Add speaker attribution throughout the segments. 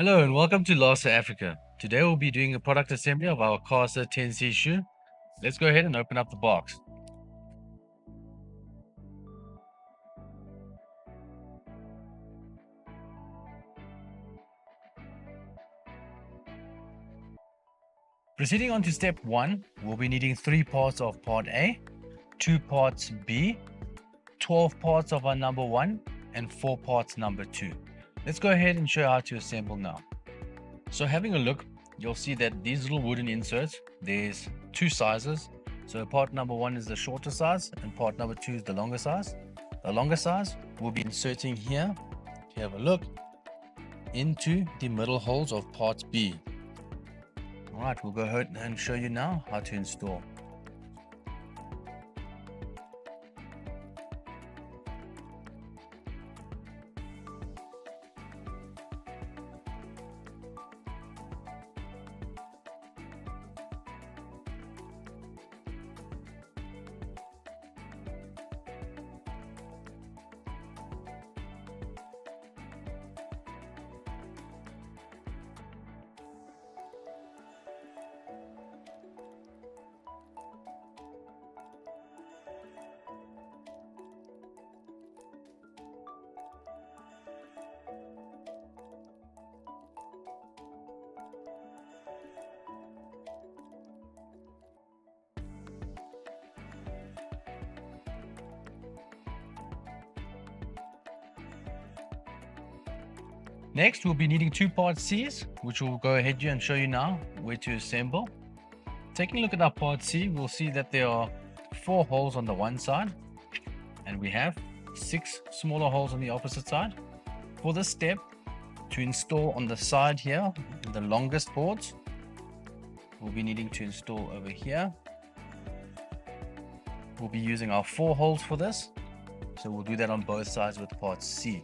Speaker 1: Hello and welcome to Lasa.Africa. Today we'll be doing a product assembly of our Casa 10C shoe. Let's go ahead and open up the box. Proceeding on to step 1, we'll be needing 3 parts of part A, 2 parts B, 12 parts of our number 1, and 4 parts number 2. Let's go ahead and show you how to assemble now. So having a look, you'll see that these little wooden inserts, there's 2 sizes. So part number 1 is the shorter size and part number 2 is the longer size. The longer size we'll be inserting here, if you have a look, into the middle holes of part B. Alright, we'll go ahead and show you now how to install. Next, we'll be needing 2 part C's, which we'll go ahead and show you now where to assemble. Taking a look at our part C, we'll see that there are 4 holes on the one side, and we have 6 smaller holes on the opposite side. For this step, to install on the side here, the longest boards, we'll be needing to install over here. We'll be using our 4 holes for this, so we'll do that on both sides with part C.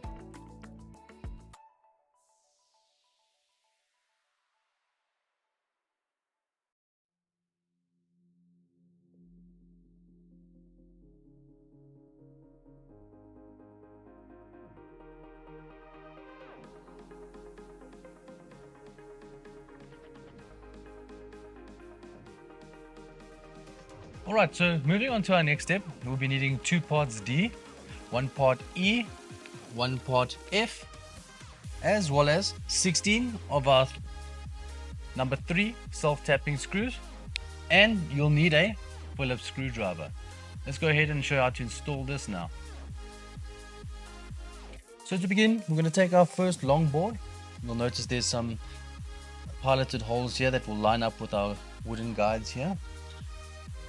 Speaker 1: Alright, so moving on to our next step, we'll be needing 2 parts D, 1 part E, 1 part F, as well as 16 of our number 3 self-tapping screws, and you'll need a Phillips screwdriver. Let's go ahead and show you how to install this now. So to begin, we're going to take our first long board. You'll notice there's some piloted holes here that will line up with our wooden guides here.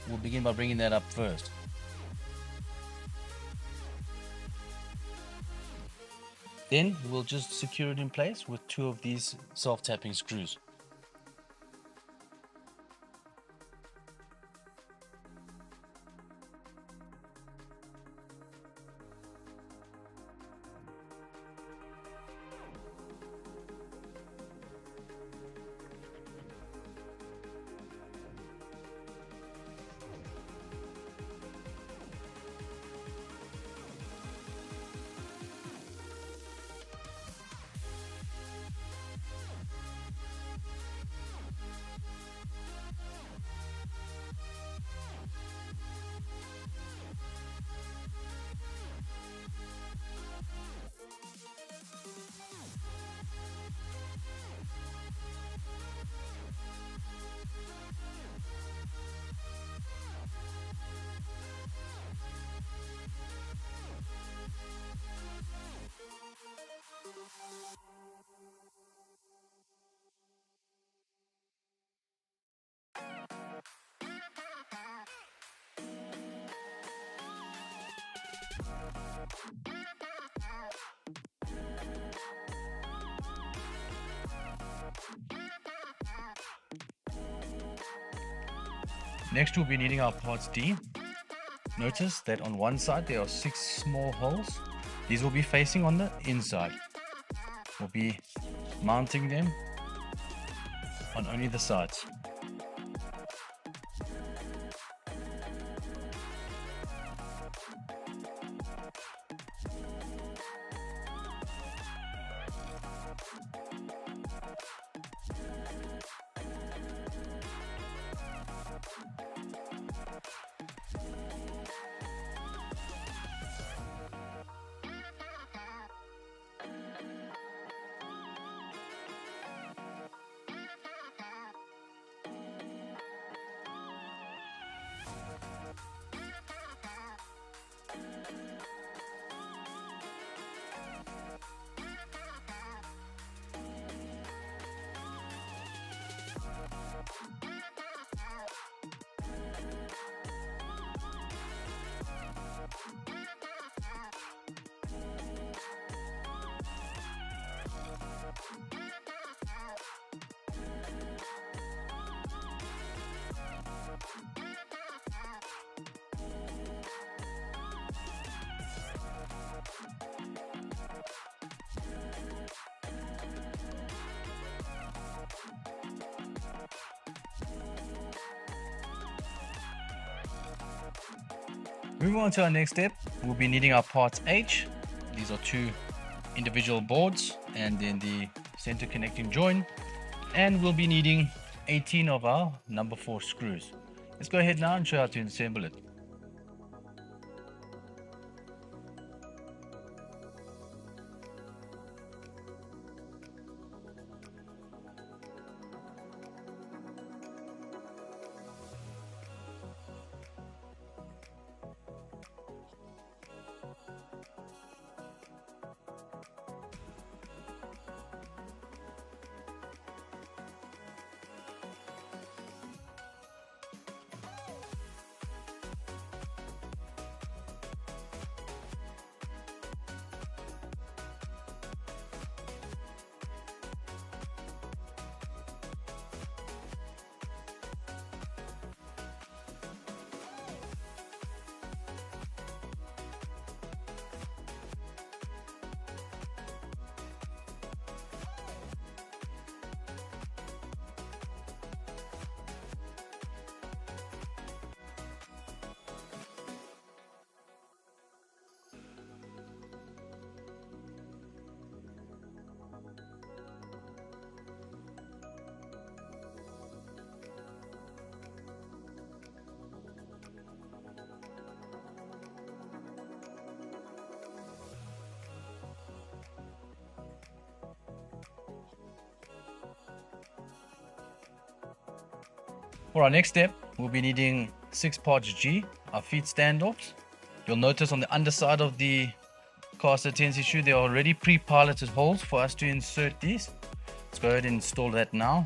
Speaker 1: We'll begin by bringing that up first. Then we'll just secure it in place with 2 of these self-tapping screws. Next, we'll be needing our parts D. Notice that on one side there are 6 small holes. These will be facing on the inside. We'll be mounting them on only the sides. Moving on to our next step, we'll be needing our parts H. These are 2 individual boards and then the center connecting joint. And we'll be needing 18 of our number 4 screws. Let's go ahead now and show how to assemble it. For our next step, we'll be needing 6 parts G, our feet standoffs. You'll notice on the underside of the caster tendency shoe, there are already pre-piloted holes for us to insert these. Let's go ahead and install that now.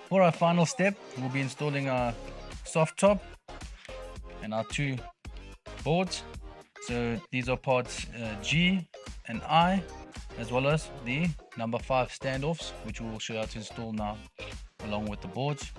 Speaker 1: For our final step, we'll be installing our soft top and our 2 boards. So these are parts G and I, as well as the number 5 standoffs, which we will show you how to install now along with the boards.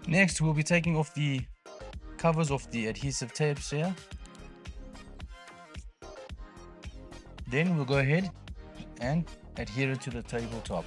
Speaker 1: Next, we'll be taking off the covers of the adhesive tapes here. Then we'll go ahead and adhere it to the tabletop.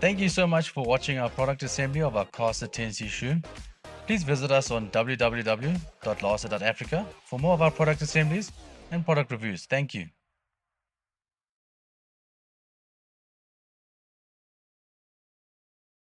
Speaker 1: Thank you so much for watching our product assembly of our caster tendency shoe. Please visit us on www.lasa.africa for more of our product assemblies and product reviews. Thank you.